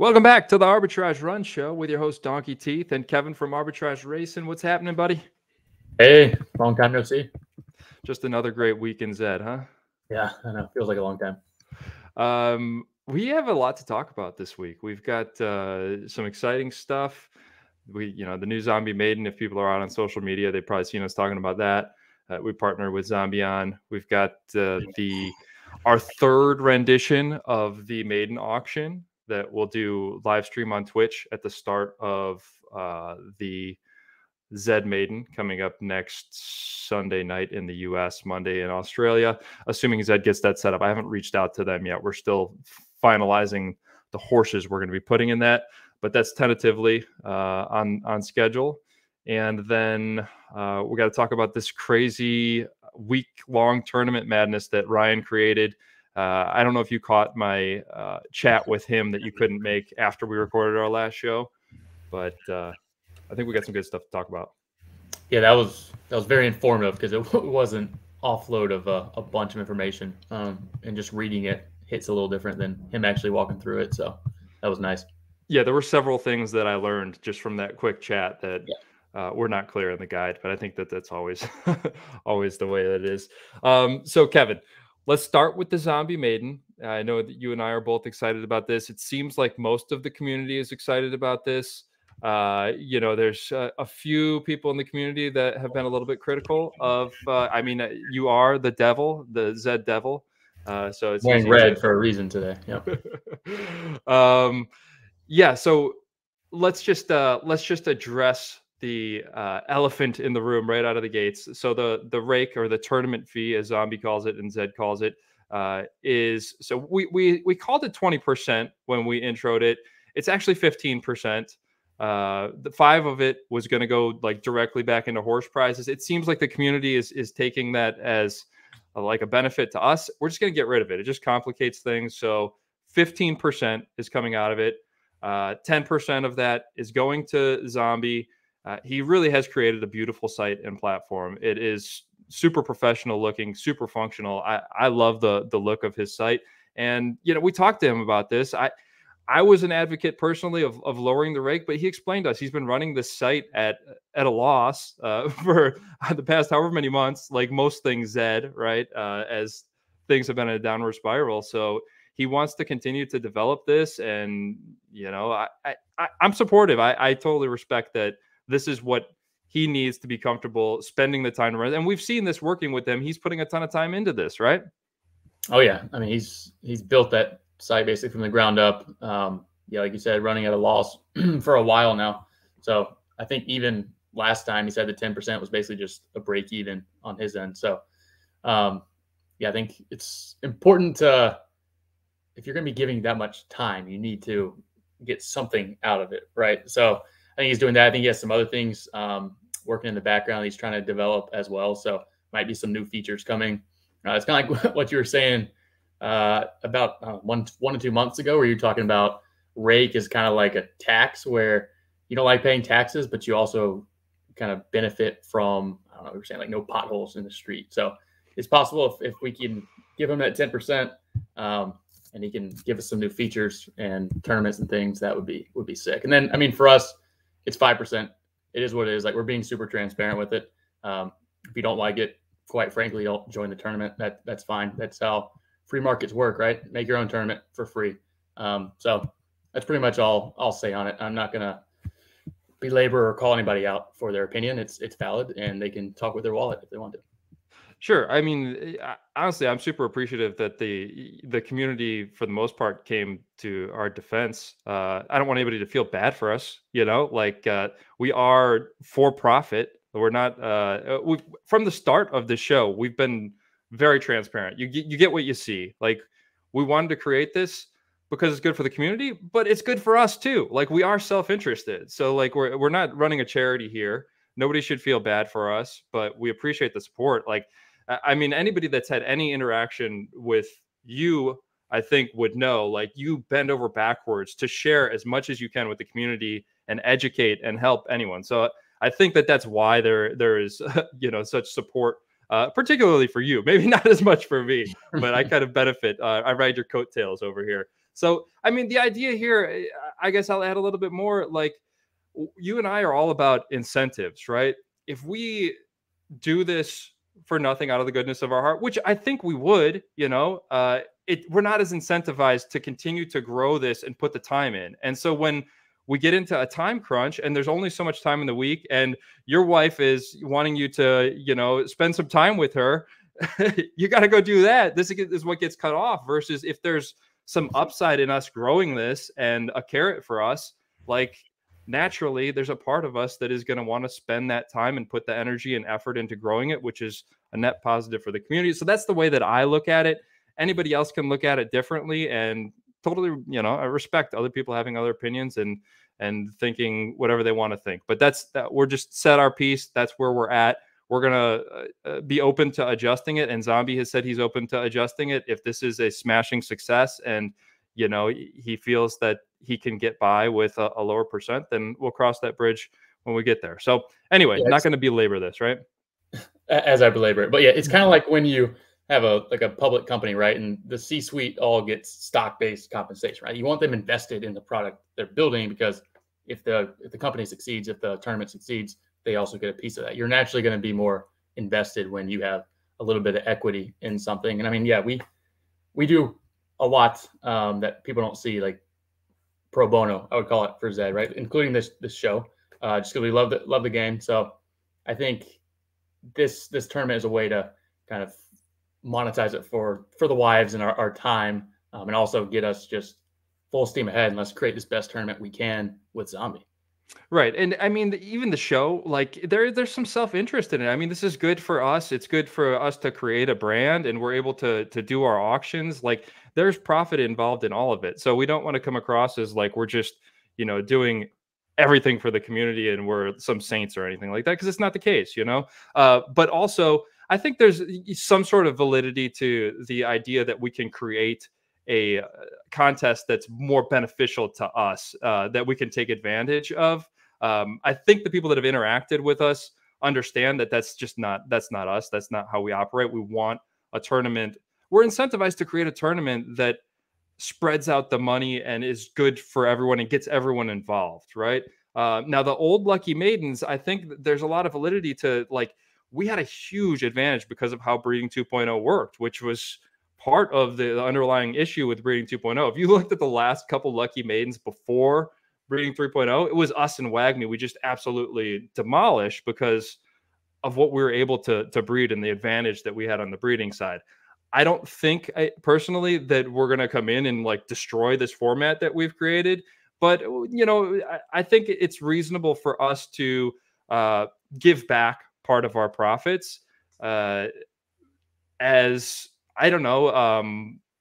Welcome back to the Arbitrage Run show with your host Donkey Teeth and Kevin from Arbitrage Racing. What's happening, buddy? Hey, long time no see. Just another great week in ZED, huh? Yeah, I know. Feels like a long time. We have a lot to talk about this week. We've got some exciting stuff. The new Zombie Maiden. If people are out on social media, they've probably seen us talking about that. We partner with Zombie on. We've got our third rendition of the Maiden auction that we'll do live stream on Twitch at the start of the ZED Maiden coming up next Sunday night in the US, Monday in Australia, assuming ZED gets that set up. I haven't reached out to them yet. We're still finalizing the horses we're going to be putting in that, but that's tentatively on schedule. And then we got to talk about this crazy week-long tournament madness that Ryan created. I don't know if you caught my chat with him that you couldn't make after we recorded our last show, but I think we got some good stuff to talk about. Yeah, that was very informative because it wasn't offload of a bunch of information, and just reading it hits a little different than him actually walking through it. So that was nice. Yeah, there were several things that I learned just from that quick chat that were not clear in the guide, but I think that's always always the way that it is. So Kevin, let's start with the Zombie Maiden. I know that you and I are both excited about this. It seems like most of the community is excited about this. There's a few people in the community that have been a little bit critical of, you are the devil, the ZED devil. So it's wearing red for a reason today. Yeah. So let's just address the elephant in the room right out of the gates. So the rake, or the tournament fee, as Zombie calls it and ZED calls it, is, so we called it 20% when we introed it. It's actually 15%. The 5 of it was going to go like directly back into horse prizes. It seems like the community is taking that as like a benefit to us. We're just going to get rid of it. It just complicates things. So 15% is coming out of it. 10% of that is going to Zombie. He really has created a beautiful site and platform. It is super professional looking, super functional. I love the look of his site. And, we talked to him about this. I was an advocate personally of lowering the rake, but he explained to us he's been running this site at a loss for the past however many months, like most things ZED, right? As things have been in a downward spiral. So he wants to continue to develop this. And, I'm supportive. I totally respect that this is what he needs to be comfortable spending the time to run. And we've seen this working with him. He's putting a ton of time into this, right? Oh, yeah. I mean, he's built that site basically from the ground up. Like you said, running at a loss for a while now. So I think even last time he said the 10% was basically just a break even on his end. So I think it's important to, if you're going to be giving that much time, you need to get something out of it, right? So I think he's doing that. I think he has some other things working in the background he's trying to develop as well. So might be some new features coming. It's kind of like what you were saying about 1 to 2 months ago, where you're talking about rake is kind of like a tax where you don't like paying taxes, but you also kind of benefit from, I don't know, we're saying like no potholes in the street. So it's possible if we can give him that 10%, and he can give us some new features and tournaments and things, that would be sick. And then, I mean, for us, it's 5%. It is what it is. Like, we're being super transparent with it. If you don't like it, quite frankly, don't join the tournament. That's fine. That's how free markets work, right? Make your own tournament for free. So that's pretty much all I'll say on it. I'm not going to belabor or call anybody out for their opinion. It's valid, and they can talk with their wallet if they want to. Sure. I mean, honestly, I'm super appreciative that the community, for the most part, came to our defense. I don't want anybody to feel bad for us. We are for profit. We're not. From the start of the show, we've been very transparent. You get what you see. Like, we wanted to create this because it's good for the community, but it's good for us too. Like, we are self-interested. So like, we're not running a charity here. Nobody should feel bad for us, but we appreciate the support. Like, I mean, anybody that's had any interaction with you, I think, would know, like, you bend over backwards to share as much as you can with the community and educate and help anyone. So I think that's why there is, such support, particularly for you. Maybe not as much for me, but I kind of benefit. I ride your coattails over here. So, I mean, the idea here, I guess I'll add a little bit more. Like, you and I are all about incentives, right? If we do this for nothing out of the goodness of our heart, which I think we would, we're not as incentivized to continue to grow this and put the time in. And so when we get into a time crunch and there's only so much time in the week and your wife is wanting you to, spend some time with her, you got to go do that. This is what gets cut off versus if there's some upside in us growing this and a carrot for us, like, naturally there's a part of us that is going to want to spend that time and put the energy and effort into growing it, which is a net positive for the community. So that's the way that I look at it. Anybody else can look at it differently, and totally, I respect other people having other opinions and thinking whatever they want to think. But that's that. We're just set our piece. That's where we're at. We're going to be open to adjusting it. And Zombie has said he's open to adjusting it. If this is a smashing success and, he feels that he can get by with a lower percent, then we'll cross that bridge when we get there. So anyway, yeah, not going to belabor this, right? As I belabor it. But yeah, it's kind of like when you have a public company, right? And the C-suite all gets stock-based compensation, right? You want them invested in the product they're building, because if the company succeeds, if the tournament succeeds, they also get a piece of that. You're naturally going to be more invested when you have a little bit of equity in something. And I mean, yeah, we do a lot that people don't see, like pro bono, I would call it, for Zed, right? Including this show, just because we love the game. So I think this tournament is a way to kind of monetize it for the wives and our time, and also get us just full steam ahead and let's create this best tournament we can with Zombie. Right. And I mean, even the show, like there's some self-interest in it. I mean, this is good for us. It's good for us to create a brand, and we're able to do our auctions. Like, there's profit involved in all of it. So we don't want to come across as like we're just, doing everything for the community and we're some saints or anything like that, because it's not the case, but also I think there's some sort of validity to the idea that we can create a contest that's more beneficial to us, that we can take advantage of. I think the people that have interacted with us understand that that's not us. That's not how we operate. We want a tournament. We're incentivized to create a tournament that spreads out the money and is good for everyone and gets everyone involved, right? Now, the old Lucky Maidens, I think there's a lot of validity to, like, we had a huge advantage because of how Breeding 2.0 worked, which was part of the underlying issue with Breeding 2.0. If you looked at the last couple Lucky Maidens before Breeding 3.0, it was us and WAGMI. We just absolutely demolished because of what we were able to breed and the advantage that we had on the breeding side. I don't think personally that we're going to come in and like destroy this format that we've created, but I think it's reasonable for us to give back part of our profits as, I don't know,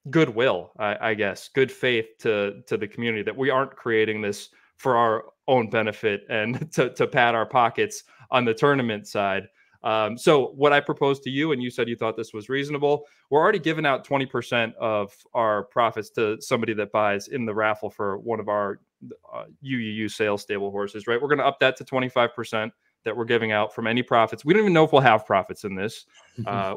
goodwill, I guess, good faith to the community, that we aren't creating this for our own benefit and to pad our pockets on the tournament side. So what I proposed to you, and you said you thought this was reasonable, we're already giving out 20% of our profits to somebody that buys in the raffle for one of our UUU sales stable horses, right? We're going to up that to 25% that we're giving out from any profits. We don't even know if we'll have profits in this.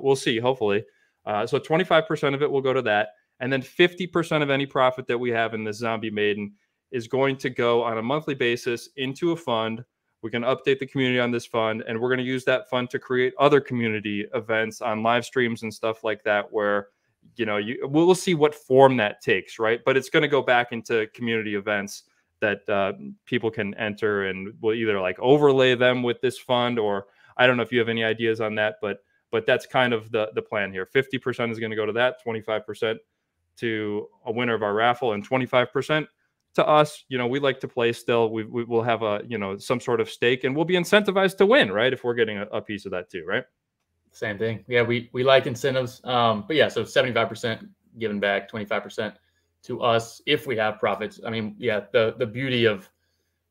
We'll see, hopefully. So 25% of it will go to that. And then 50% of any profit that we have in this Zombie Maiden is going to go on a monthly basis into a fund. We can update the community on this fund, and we're going to use that fund to create other community events on live streams and stuff like that, where, we'll see what form that takes, right? But it's going to go back into community events that people can enter, and we'll either like overlay them with this fund, or I don't know if you have any ideas on that, but that's kind of the plan here. 50% is going to go to that, 25% to a winner of our raffle, and 25% to us. We like to play still. We will have some sort of stake, and we'll be incentivized to win, right? If we're getting a piece of that too, right? Same thing. Yeah, we like incentives. But yeah, so 75% given back, 25% to us if we have profits. I mean, yeah, the beauty of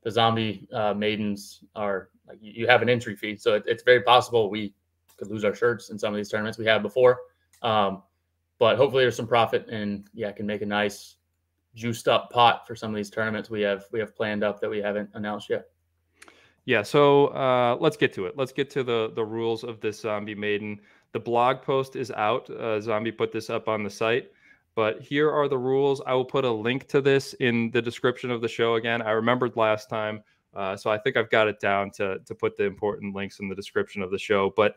the Zombie Maidens are, like, you have an entry fee, so it's very possible we could lose our shirts in some of these tournaments we had before. But hopefully there's some profit, and yeah, can make a nice juiced up pot for some of these tournaments we have planned up that we haven't announced yet. Yeah, so let's get to it. Let's get to the rules of this Zombie Maiden. The blog post is out. Zombie put this up on the site. But here are the rules. I will put a link to this in the description of the show again. I remembered last time, so I think I've got it down to put the important links in the description of the show. But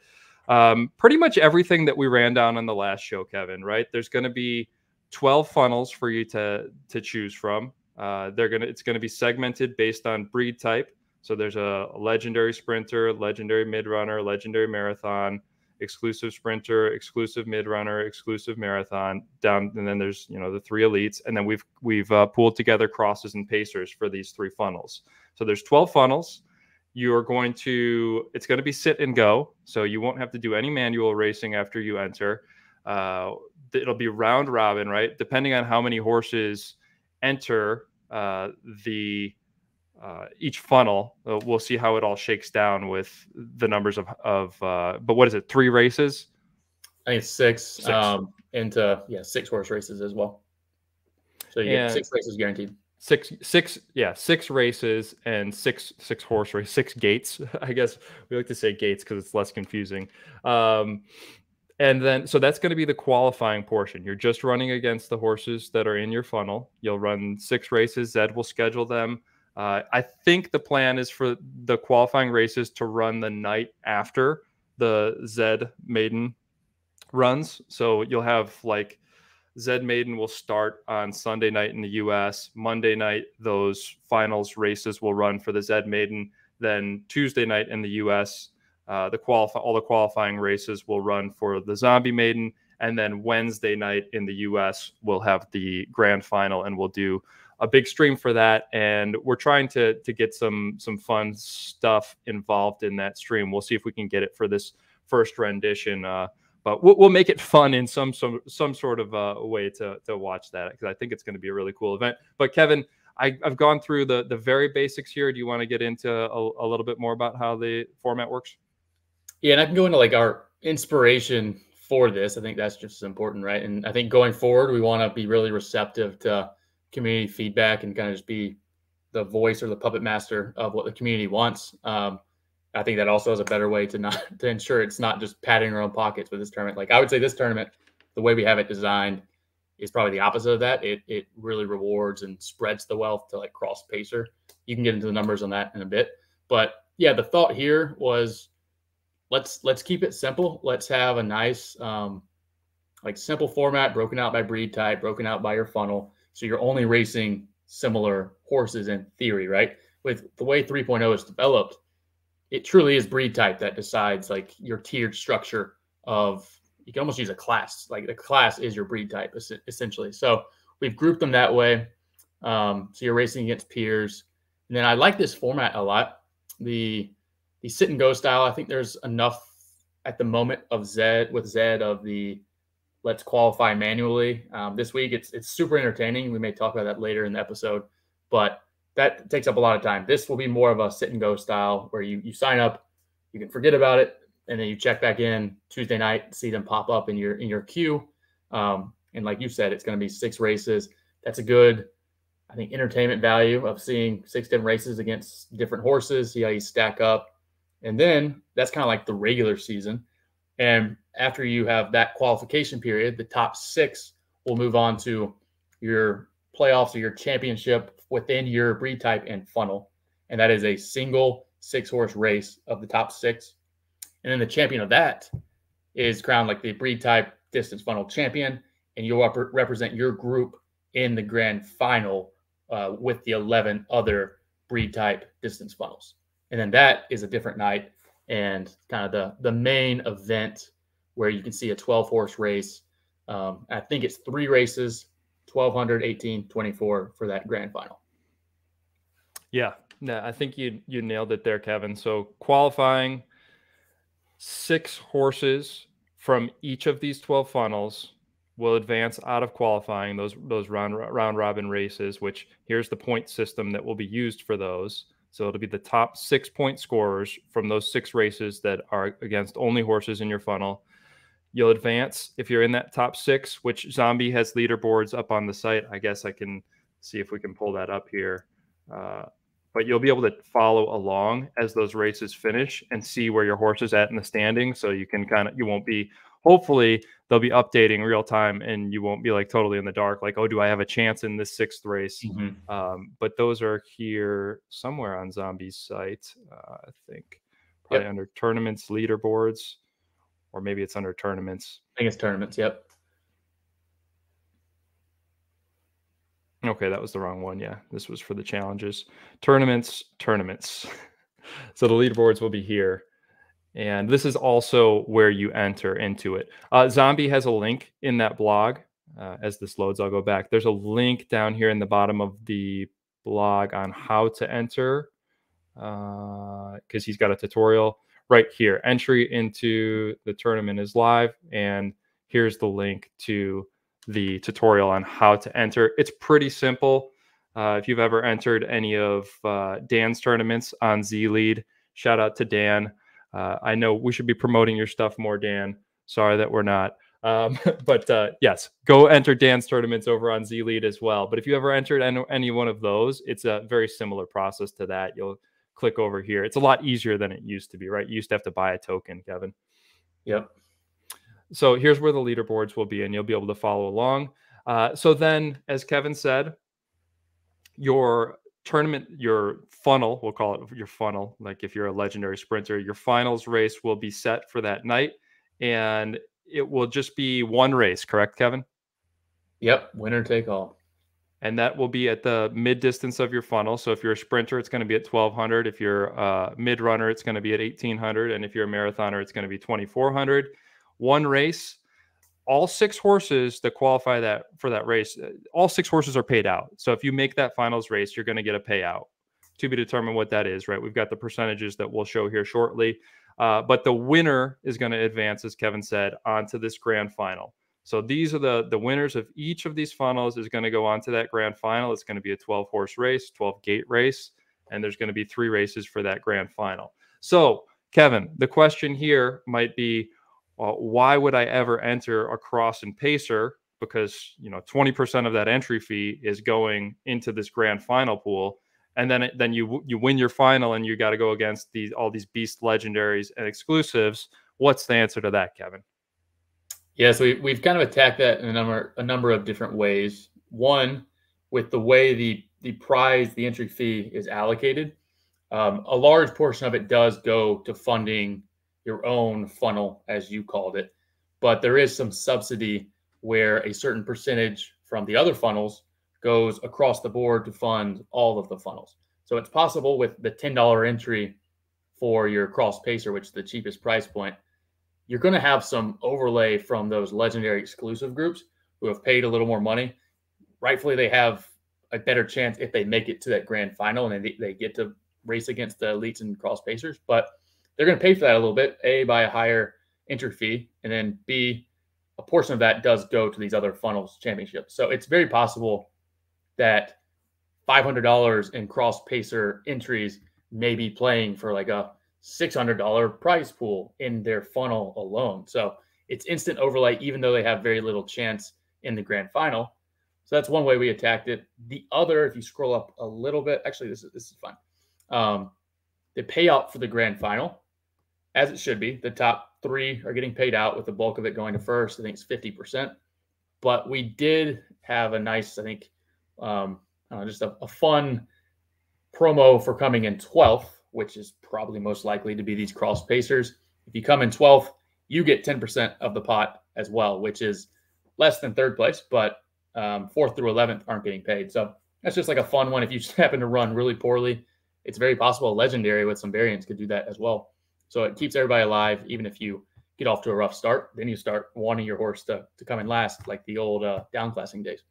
pretty much everything that we ran down on the last show, Kevin, right? There's going to be 12 funnels for you to choose from. It's going to be segmented based on breed type. So there's a legendary sprinter, legendary mid runner, legendary marathon, exclusive sprinter, exclusive mid runner, exclusive marathon down. And then there's, the 3 elites. And then we've pooled together crosses and pacers for these 3 funnels. So there's 12 funnels. It's going to be sit and go. So you won't have to do any manual racing after you enter. It'll be round robin, right? Depending on how many horses enter each funnel, we'll see how it all shakes down with the numbers but what is it? 3 races? I think it's 6. Into 6 horse races as well. So you get 6 races guaranteed. 6 races and six horse races, 6 gates. I guess we like to say gates because it's less confusing. And then, so that's going to be the qualifying portion. You're just running against the horses that are in your funnel. You'll run 6 races. Zed will schedule them. I think the plan is for the qualifying races to run the night after the ZED Maiden runs. So you'll have ZED Maiden will start on Sunday night in the US. Monday night, those finals races will run for the ZED Maiden. Then Tuesday night in the US, all the qualifying races will run for the Zombie Maiden. And then Wednesday night in the US, we'll have the grand final, and we'll do a big stream for that. And we're trying to get some fun stuff involved in that stream. We'll see if we can get it for this first rendition. But we'll make it fun in some sort of way to watch that, because I think it's going to be a really cool event. But Kevin, I've gone through the very basics here. Do you want to get into a little bit more about how the format works? Yeah, and I can go into our inspiration for this. I think that's just as important, right? And I think going forward, we want to be really receptive to community feedback and kind of just be the voice or the puppet master of what the community wants. I think that also is a better way to ensure it's not just padding our own pockets with this tournament. I would say this tournament, the way we have it designed, is probably the opposite of that. It really rewards and spreads the wealth to cross pacer. You can get into the numbers on that in a bit, but yeah, the thought here was let's keep it simple. Let's have a nice simple format, broken out by breed type, broken out by your funnel. So you're only racing similar horses in theory, right? With the way 3.0 is developed, it truly is breed type that decides your tiered structure of, you can almost use a class. The class is your breed type essentially. So we've grouped them that way. So you're racing against peers. And then I like this format a lot. The sit and go style, I think there's enough at the moment of ZED of the let's qualify manually. This week, it's super entertaining. We may talk about that later in the episode, but that takes up a lot of time. This will be more of a sit and go style where you sign up, you can forget about it, and then you check back in Tuesday night, see them pop up in your queue. And like you said, it's going to be 6 races. That's a good, I think, entertainment value of seeing 6 different races against different horses, see how you stack up. And then that's kind of like the regular season. And after you have that qualification period, the top 6 will move on to your playoffs or your championship within your breed type and funnel. And that is a single 6-horse race of the top 6. And then the champion of that is crowned the breed type distance funnel champion. And you'll represent your group in the grand final with the 11 other breed type distance funnels. And then that is a different night and kind of the main event where you can see a 12-horse race. I think it's 3 races, 1,200, 18, 24 for that grand final. Yeah, no, I think you nailed it there, Kevin. So qualifying 6 horses from each of these 12 funnels will advance out of qualifying those round robin races, which here's the point system that will be used for those. So it'll be the top 6 point scorers from those 6 races that are against only horses in your funnel. You'll advance if you're in that top 6, which Zombie has leaderboards up on the site. I guess I can see if we can pull that up here. But you'll be able to follow along as those races finish and see where your horse is at in the standing. So you can you won't be hopefully they'll be updating real time and you won't be like totally in the dark, like, oh, do I have a chance in this 6th race? But those are here somewhere on Zombie's site. I think probably under tournaments, leaderboards, or maybe it's under tournaments. I think it's tournaments. Yep. Okay, that was the wrong one. Yeah, this was for the challenges. Tournaments. So the leaderboards will be here. And this is also where you enter into it. Zombie has a link in that blog. As this loads, I'll go back. There's a link down here in the bottom of the blog on how to enter, because he's got a tutorial right here. Entry into the tournament is live, and here's the link to the tutorial on how to enter. It's pretty simple. If you've ever entered any of Dan's tournaments on ZLead, shout out to Dan. I know we should be promoting your stuff more, Dan. Sorry that we're not. But yes, go enter Dan's tournaments over on ZLead as well. But if you ever entered any one of those, it's a very similar process to that. You'll click over here. It's a lot easier than it used to be, right? You used to have to buy a token, Kevin. Yep. So here's where the leaderboards will be, and you'll be able to follow along. So then, as Kevin said, your tournament, your funnel, we'll call it your funnel, like if you're a legendary sprinter, your finals race will be set for that night, and it will just be one race, correct, Kevin? Yep, winner take all. And that will be at the mid distance of your funnel. So if you're a sprinter, it's going to be at 1200. If you're a mid runner, it's going to be at 1800. And if you're a marathoner, it's going to be 2400. One race. All 6 horses that qualify for that race, all 6 horses are paid out. So if you make that finals race, you're going to get a payout. To be determined what that is, right? We've got the percentages that we'll show here shortly. But the winner is going to advance, as Kevin said, onto this grand final. So these are the winners of each of these funnels is going to go on to that grand final. It's going to be a 12-horse race, 12-gate race, and there's going to be 3 races for that grand final. So, Kevin, the question here might be, why would I ever enter a cross and pacer? Because 20% of that entry fee is going into this grand final pool, and then you win your final, and you got to go against all these beast legendaries and exclusives. What's the answer to that, Kevin? Yeah, so we've kind of attacked that in a number of different ways. One, with the way the prize, the entry fee is allocated, a large portion of it does go to funding your own funnel, as you called it. But there is some subsidy where a certain percentage from the other funnels goes across the board to fund all of the funnels. So it's possible with the $10 entry for your cross pacer, which is the cheapest price point, you're going to have some overlay from those legendary exclusive groups who have paid a little more money. Rightfully, they have a better chance if they make it to that grand final and they get to race against the elites and cross pacers. But they're going to pay for that a little bit, A, by a higher entry fee, and then B, a portion of that does go to these other funnels championships. So it's very possible that $500 in cross pacer entries may be playing for like a $600 prize pool in their funnel alone. So it's instant overlay, even though they have very little chance in the grand final. So that's one way we attacked it. The other, if you scroll up a little bit, actually, this is fun. The payout for the grand final, as it should be, the top 3 are getting paid out with the bulk of it going to first. I think it's 50%. But we did have a nice, I think, just a fun promo for coming in 12th, which is probably most likely to be these cross pacers. If you come in 12th, you get 10% of the pot as well, which is less than 3rd place, but 4th through 11th aren't getting paid. So that's just like a fun one. If you just happen to run really poorly, it's very possible a legendary with some variants could do that as well. So it keeps everybody alive, even if you get off to a rough start. Then you start wanting your horse to come in last, like the old downclassing days.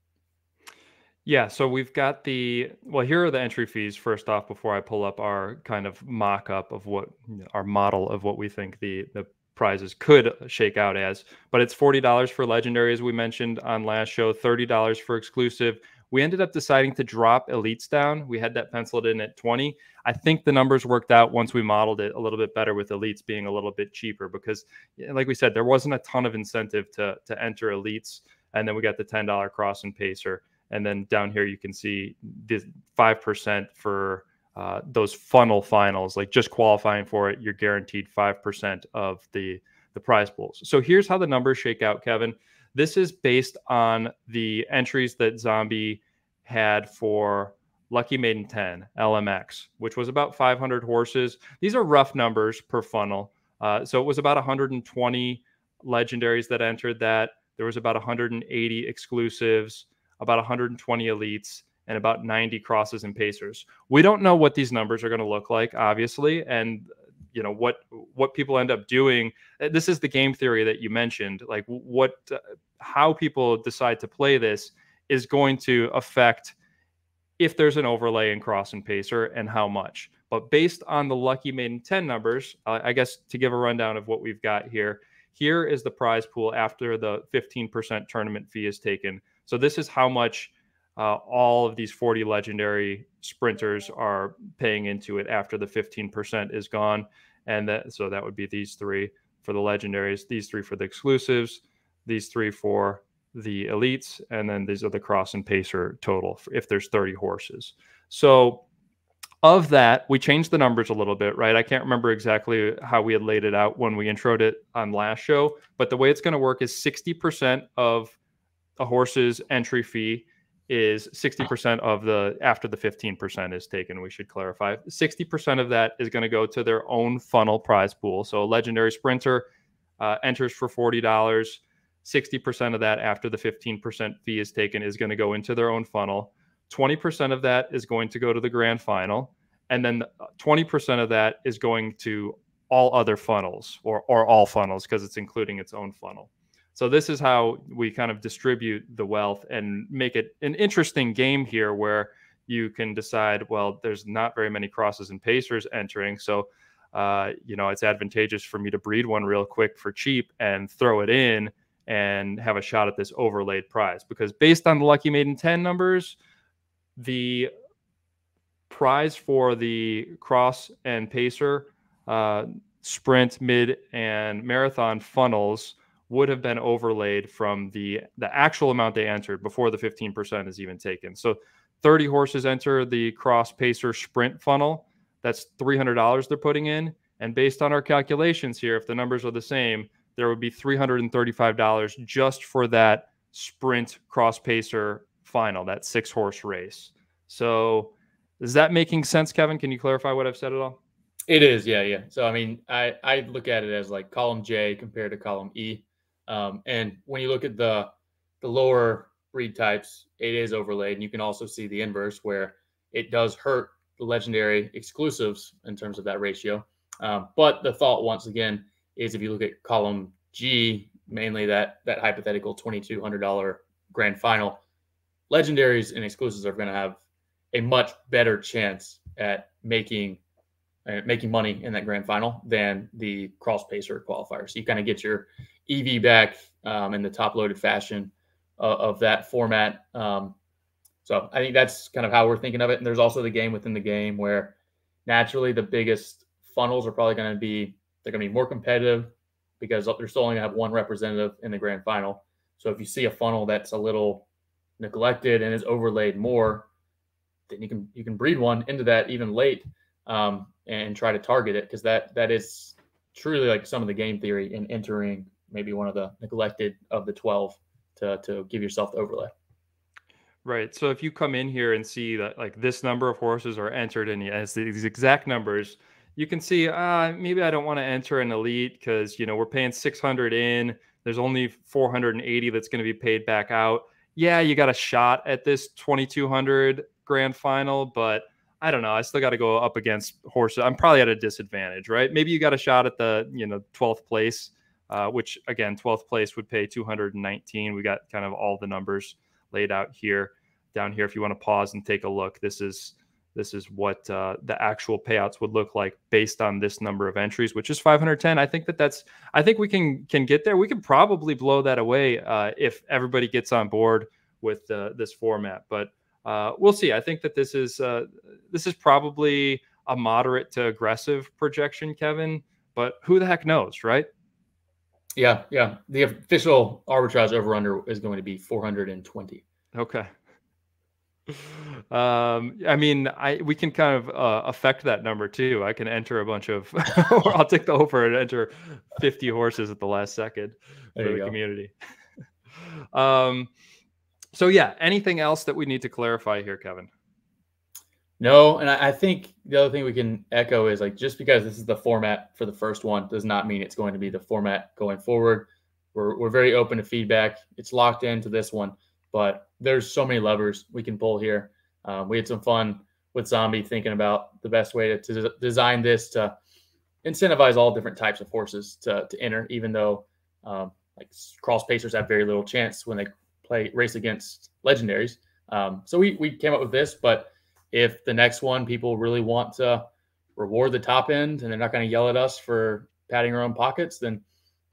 Yeah, so we've got here are the entry fees first off before I pull up our kind of mock-up of what our model of what we think the prizes could shake out as. But it's $40 for legendary, as we mentioned on last show, $30 for exclusive. We ended up deciding to drop elites down. We had that penciled in at 20. I think the numbers worked out once we modeled it a little bit better with elites being a little bit cheaper because, like we said, there wasn't a ton of incentive to enter elites. And then we got the $10 cross and pacer. And then down here, you can see the 5% for those funnel finals, like just qualifying for it, you're guaranteed 5% of the the prize pools. So here's how the numbers shake out, Kevin. This is based on the entries that Zombie had for Lucky Maiden 10 LMX, which was about 500 horses. These are rough numbers per funnel. So it was about 120 legendaries that entered that. There was about 180 exclusives, about 120 elites, and about 90 crosses and pacers. We don't know what these numbers are going to look like, obviously, and what people end up doing. This is the game theory that you mentioned. Like how people decide to play this is going to affect if there's an overlay in cross and pacer and how much. But based on the Lucky Maiden 10 numbers, I guess to give a rundown of what we've got here, here is the prize pool after the 15% tournament fee is taken. So this is how much all of these 40 legendary sprinters are paying into it after the 15% is gone. And so that would be these three for the legendaries, these three for the exclusives, these three for the elites, and then these are the cross and pacer total if there's 30 horses. So of that, we changed the numbers a little bit, right? I can't remember exactly how we had laid it out when we introed it on last show, but the way it's going to work is 60% of a horse's entry fee is 60% of the after the 15% is taken. We should clarify 60% of that is going to go to their own funnel prize pool. So a legendary sprinter enters for $40. 60% of that after the 15% fee is taken is going to go into their own funnel. 20% of that is going to go to the grand final. And then 20% of that is going to all other funnels or all funnels because it's including its own funnel. So this is how we kind of distribute the wealth and make it an interesting game here where you can decide, well, there's not very many crosses and pacers entering. So, it's advantageous for me to breed one real quick for cheap and throw it in and have a shot at this overlaid prize. Because based on the Lucky Maiden 10 numbers, the prize for the cross and pacer, sprint, mid, and marathon funnels would have been overlaid from the actual amount they entered before the 15% is even taken. So 30 horses enter the cross pacer sprint funnel. That's $300 they're putting in. And based on our calculations here, if the numbers are the same, there would be $335 just for that sprint cross pacer final, that 6-horse race. So is that making sense, Kevin? Can you clarify what I've said at all? It is, yeah. So, I mean, I look at it as like column J compared to column E. And when you look at the lower breed types, it is overlaid. And you can also see the inverse where it does hurt the legendary exclusives in terms of that ratio. But the thought, once again, is if you look at column G, mainly that hypothetical $2,200 grand final, legendaries and exclusives are going to have a much better chance at making money in that grand final than the cross pacer qualifier. So you kind of get your EV back in the top loaded fashion of that format. So I think that's kind of how we're thinking of it. And there's also the game within the game where naturally the biggest funnels are probably going to be more competitive because they're still only going to have one representative in the grand final. So if you see a funnel that's a little neglected and is overlaid more, then you can breed one into that even late and try to target it, because that is truly like some of the game theory in entering maybe one of the neglected of the 12 to give yourself the overlay. Right. So if you come in here and see that like this number of horses are entered and as these exact numbers, you can see maybe I don't want to enter an elite because we're paying 600 in. There's only 480 that's going to be paid back out. Yeah, you got a shot at this 2,200 grand final, but I don't know. I still got to go up against horses. I'm probably at a disadvantage, right? Maybe you got a shot at the 12th place, which again 12th place would pay 219. We got kind of all the numbers laid out here down here. If you want to pause and take a look, this is what the actual payouts would look like based on this number of entries, which is 510. I think I think we can get there. We could probably blow that away if everybody gets on board with this format, but we'll see. I think that this is probably a moderate to aggressive projection, Kevin, but who the heck knows, right? Yeah. The official arbitrage over under is going to be 420. Okay. I mean, we can kind of affect that number too. I can enter a bunch of, or I'll take the over and enter 50 horses at the last second There for you the go. community. um, so yeah, anything else that we need to clarify here, Kevin? No, and I think the other thing we can echo is like, just because this is the format for the first one does not mean it's going to be the format going forward. We're very open to feedback. It's locked into this one, but there's so many levers we can pull here. We had some fun with Zombie thinking about the best way to design this to incentivize all different types of horses to enter, even though like cross pacers have very little chance when they race against legendaries. So we came up with this, but if the next one people really want to reward the top end and they're not going to yell at us for padding our own pockets, then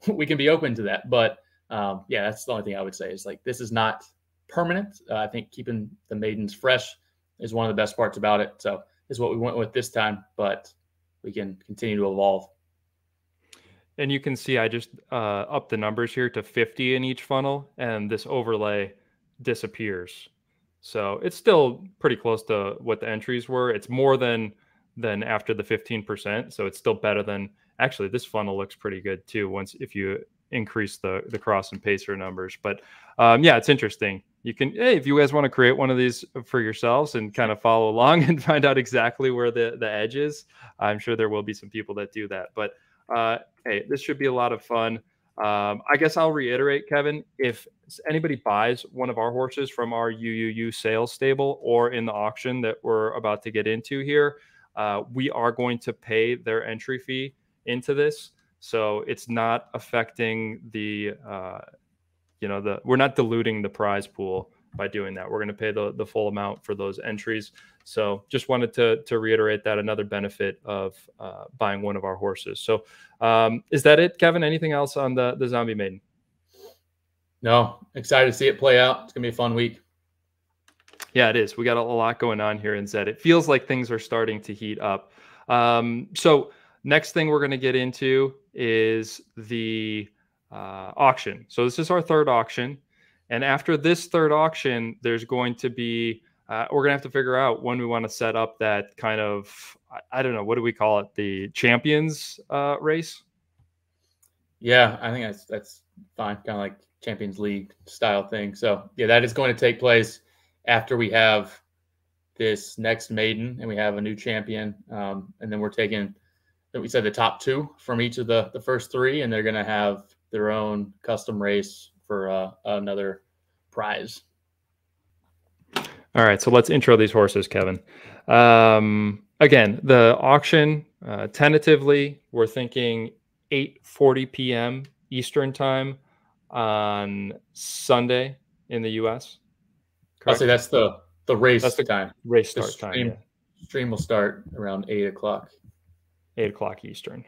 we can be open to that. But yeah, that's the only thing I would say is like, this is not permanent. I think keeping the maidens fresh is one of the best parts about it. So this is what we went with this time, but we can continue to evolve. And you can see I just upped the numbers here to 50 in each funnel, and this overlay disappears. So it's still pretty close to what the entries were. It's more than after the 15%. So it's still better than, actually this funnel looks pretty good too if you increase the cross and pacer numbers. But yeah, it's interesting. You can, hey, if you guys want to create one of these for yourselves and kind of follow along and find out exactly where the edge is, I'm sure there will be some people that do that. But hey, this should be a lot of fun. I guess I'll reiterate, Kevin, if anybody buys one of our horses from our UUU sales stable or in the auction that we're about to get into here, we are going to pay their entry fee into this. So it's not affecting the, we're not diluting the prize pool by doing that. We're going to pay the full amount for those entries. So just wanted to reiterate that, another benefit of buying one of our horses. So is that it, Kevin? Anything else on the Zombie Maiden? No, excited to see it play out. It's going to be a fun week. Yeah, it is. We got a lot going on here in ZED. It feels like things are starting to heat up. So next thing we're going to get into is the auction. So this is our third auction. And after this third auction, there's going to be, we're going to have to figure out when we want to set up that kind of, I don't know, what do we call it? The champions race? Yeah, I think that's fine. Kind of like Champions League style thing. So yeah, that is going to take place after we have this next maiden and we have a new champion. And then we're taking, we said the top two from each of the first three, and they're going to have their own custom race for another prize. All right, so let's intro these horses, Kevin. Again, the auction, tentatively, we're thinking 8:40 p.m. Eastern time on Sunday in the U.S. Correct? I'll say that's the race that's the time. Race start time. Yeah. Stream will start around 8 o'clock. 8 o'clock Eastern.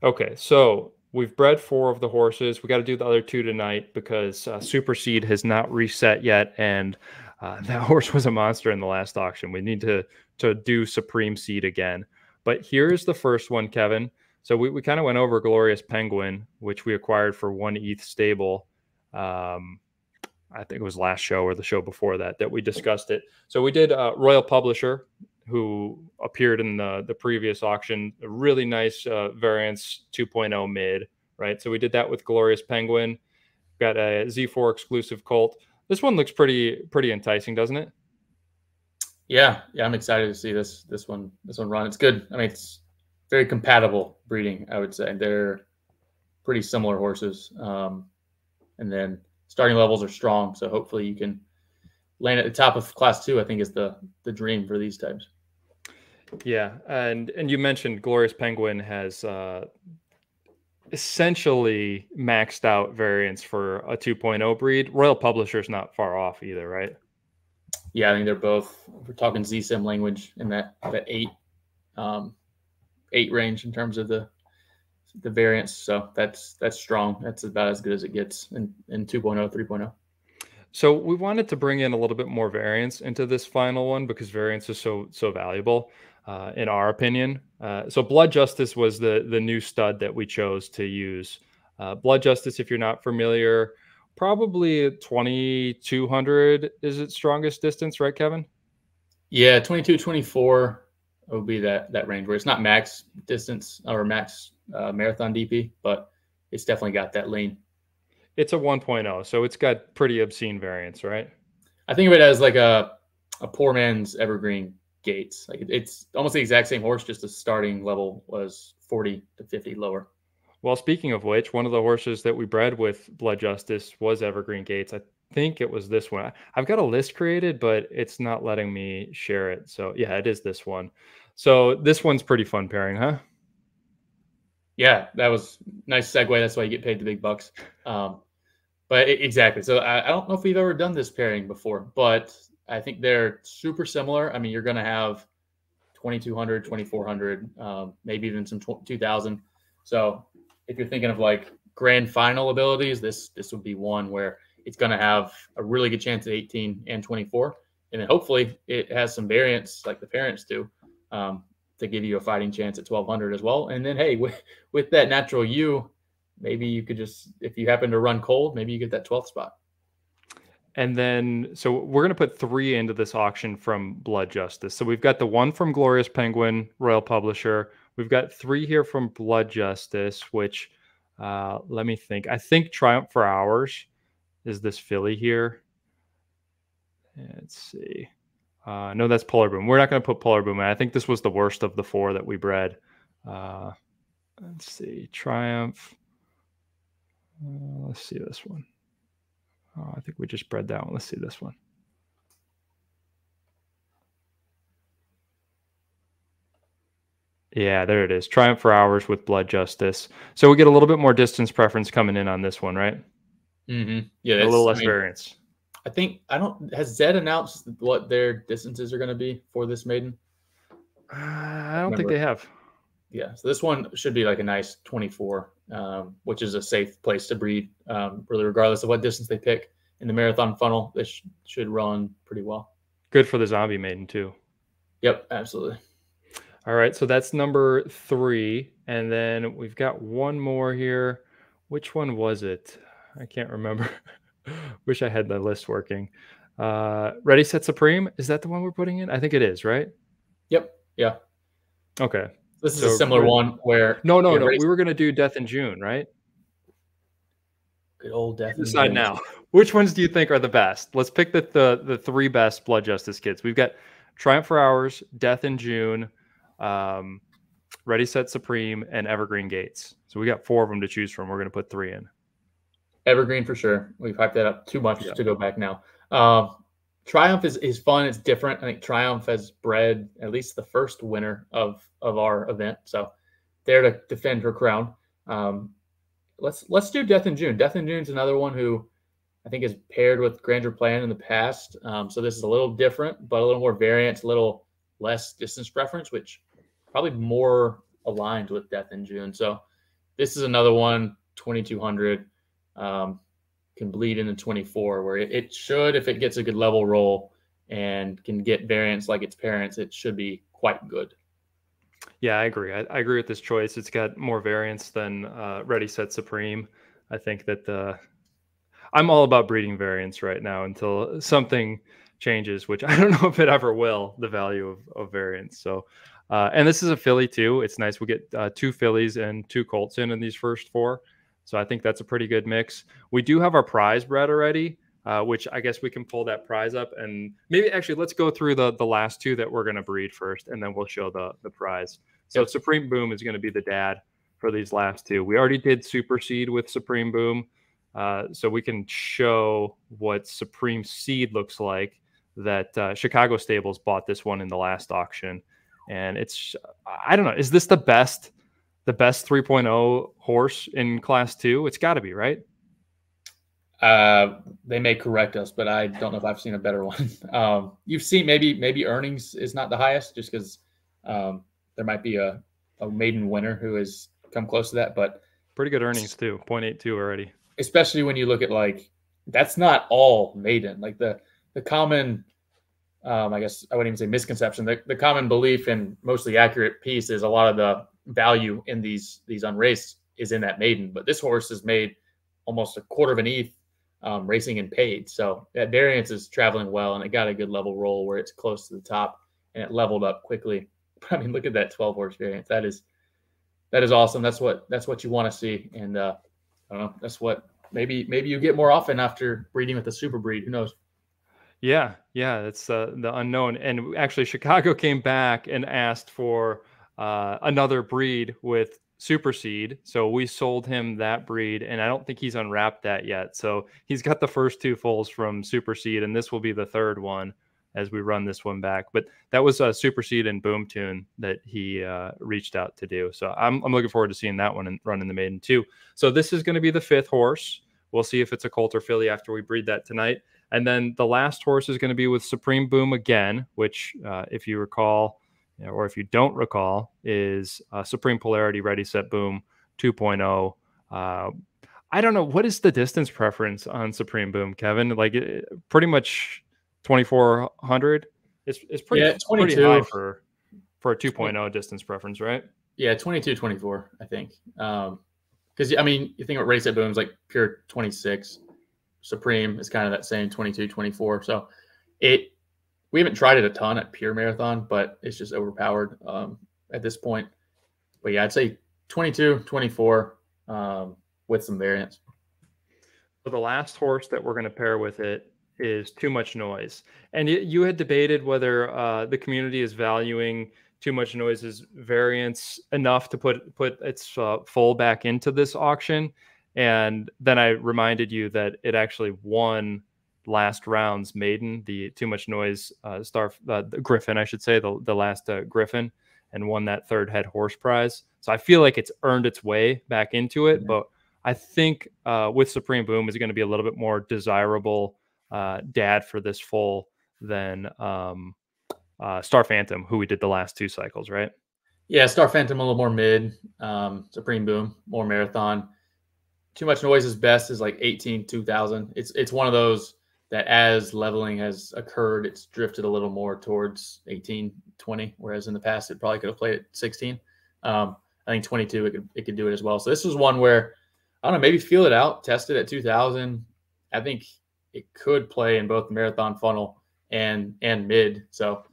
Okay, so we've bred 4 of the horses. We got to do the other 2 tonight because Super Seed has not reset yet, and that horse was a monster in the last auction. We need to do Supreme Seed again. But here's the first one, Kevin. So we kind of went over Glorious Penguin, which we acquired for 1 ETH stable. I think it was last show or the show before that we discussed it. So we did Royal Publisher, who appeared in the previous auction, a really nice variance 2.0 mid, right? So we did that with Glorious Penguin. Got a Z4 exclusive colt. This one looks pretty enticing, doesn't it? Yeah, I'm excited to see this one run. It's good. I mean, it's very compatible breeding, I would say. They're pretty similar horses. And then starting levels are strong, so hopefully you can land at the top of class 2, I think is the dream for these types. Yeah, and you mentioned Glorious Penguin has essentially maxed out variants for a 2.0 breed. Royal Publisher's not far off either, right? Yeah, I think they're both, we're talking ZSIM language in that 8 range in terms of the variants. So that's strong. That's about as good as it gets in 2.0, 3.0. So we wanted to bring in a little bit more variance into this final one because variance is so valuable, in our opinion. So Blood Justice was the new stud that we chose to use. Blood Justice, if you're not familiar, Probably 2,200 is its strongest distance, right, Kevin? Yeah, 22, 24 would be that range where it's not max distance or max marathon DP, but it's definitely got that lean. It's a 1.0, so it's got pretty obscene variance, right? I think of it as like a poor man's evergreen gates. Like it's almost the exact same horse, just the starting level was 40 to 50 lower. Well, speaking of which, one of the horses that we bred with Blood Justice was Evergreen Gates. I think it was this one. I've got a list created, but it's not letting me share it. So yeah, it is this one. So this one's pretty fun pairing, huh? Yeah, that was nice segue. That's why you get paid the big bucks. Exactly. So I don't know if we've ever done this pairing before, but I think they're super similar. I mean, you're going to have 2,200, 2,400, maybe even some 2,000. So if you're thinking of like grand final abilities, this would be one where it's going to have a really good chance at 18 and 24. And then hopefully it has some variance like the parents do to give you a fighting chance at 1,200 as well. And then, hey, with that natural U, maybe you could just, if you happen to run cold, maybe you get that 12th spot. And then, so we're going to put 3 into this auction from Blood Justice. So we've got the 1 from Glorious Penguin, Royal Publisher. We've got 3 here from Blood Justice, which, let me think. I think Triumph for Hours is this filly here. Let's see. No, that's Polar Boom. We're not going to put Polar Boom in. I think this was the worst of the 4 that we bred. Let's see. Triumph. Let's see this one. Oh, I think we just bred that one. Let's see this one. Yeah, there it is. Triumph for Hours with Blood Justice. So we get a little bit more distance preference coming in on this one, right? Mm-hmm. Yeah, a little less variance. I think has ZED announced what their distances are going to be for this maiden? I don't think they have. Yeah, so this one should be like a nice 24, which is a safe place to breed, really, regardless of what distance they pick in the marathon funnel. This should run pretty well. Good for the Zombie Maiden too. Yep, absolutely. All right, so that's number 3, and then we've got one more here. Which one was it? I can't remember. Wish I had the list working. Ready, Set, Supreme. Is that the one we're putting in? I think it is, right? Yep. Yeah. Okay. This is a similar one where no. We were going to do Death in June, right? Good old Death in June. Decide now. Which ones do you think are the best? Let's pick the 3 best Blood Justice kids. We've got Triumph for Hours, Death in June, Ready, Set, Supreme, and Evergreen Gates. So we got 4 of them to choose from. We're going to put 3 in. Evergreen for sure. We've hyped that up too much to go back now. Triumph is fun. It's different. I think Triumph has bred at least the first winner of our event, so there to defend her crown. Let's do Death in June. Death in June's another one who I think is paired with Grandeur Plan in the past. So this is a little different, but a little more variance, a little less distance preference, which probably more aligned with Death in June. So this is another one, 2,200. Can bleed into 24, where it should, if it gets a good level roll and can get variance like its parents, it should be quite good. Yeah, I agree. I agree with this choice. It's got more variance than Ready, Set, Supreme. I think that I'm all about breeding variance right now until something changes, which I don't know if it ever will, the value of variance. So, and this is a filly too. It's nice. We get 2 fillies and 2 colts in these first 4. So I think that's a pretty good mix. We do have our prize bred already, which I guess we can pull that prize up. And maybe actually let's go through the last 2 that we're going to breed first, and then we'll show the prize. So yep. Supreme Boom is going to be the dad for these last 2. We already did Super Seed with Supreme Boom. So we can show what Supreme Seed looks like. That Chicago Stables bought this one in the last auction. And it's, I don't know, is this the best 3.0 horse in class 2? It's got to be, right? They may correct us, but I don't know if I've seen a better one. You've seen maybe earnings is not the highest, just because there might be a maiden winner who has come close to that, but pretty good earnings too, 0.82 already. Especially when you look at, like, that's not all maiden. Like the common, I guess I wouldn't even say misconception. The common belief and mostly accurate piece is a lot of the value in these unraced is in that maiden, but this horse has made almost a quarter of an ETH racing and paid. So that variance is traveling well, and it got a good level roll where it's close to the top, and it leveled up quickly. I mean, look at that 12 horse variance. That is awesome. That's what you want to see, and I don't know. That's what maybe you get more often after breeding with a super breed. Who knows? Yeah, it's the unknown. And actually, Chicago came back and asked for another breed with Super Seed. So we sold him that breed, and I don't think he's unwrapped that yet. So he's got the first 2 fulls from Super Seed, and this will be the third one as we run this one back. But that was a Super Seed and Boom Tune that he reached out to do. So I'm looking forward to seeing that one and running the maiden too. So this is going to be the 5th horse. We'll see if it's a colt or filly after we breed that tonight. And then the last horse is going to be with Supreme Boom again, which, if you recall, or if you don't recall, is Supreme Polarity Ready Set Boom 2.0. I don't know. What is the distance preference on Supreme Boom, Kevin? Like pretty much 2,400. It's pretty, pretty high for a 2.0 distance preference, right? Yeah, 22, 24, I think. Because, I mean, you think about Ready Set Boom's like pure 26. Supreme is kind of that same 22, 24. So we haven't tried it a ton at pure marathon, but it's just overpowered at this point. But yeah, I'd say 22, 24 with some variance. So the last horse that we're going to pair with it is Too Much Noise. And you had debated whether the community is valuing Too Much Noise's variance enough to put its full back into this auction. And then I reminded you that it actually won last round's maiden, the Too Much Noise the Griffin, I should say, the last Griffin, and won that 3rd head horse prize. So I feel like it's earned its way back into it. But I think with Supreme Boom is going to be a little bit more desirable dad for this full than Star Phantom, who we did the last 2 cycles, right? Yeah, Star Phantom a little more mid, Supreme Boom more marathon. Too Much Noise's best is like 18, 2000. It's one of those that as leveling has occurred, it's drifted a little more towards 18, 20, whereas in the past it probably could have played at 16. I think 22 it could do it as well. So this was one where I don't know, maybe feel it out, test it at 2000. I think it could play in both the marathon funnel and mid. So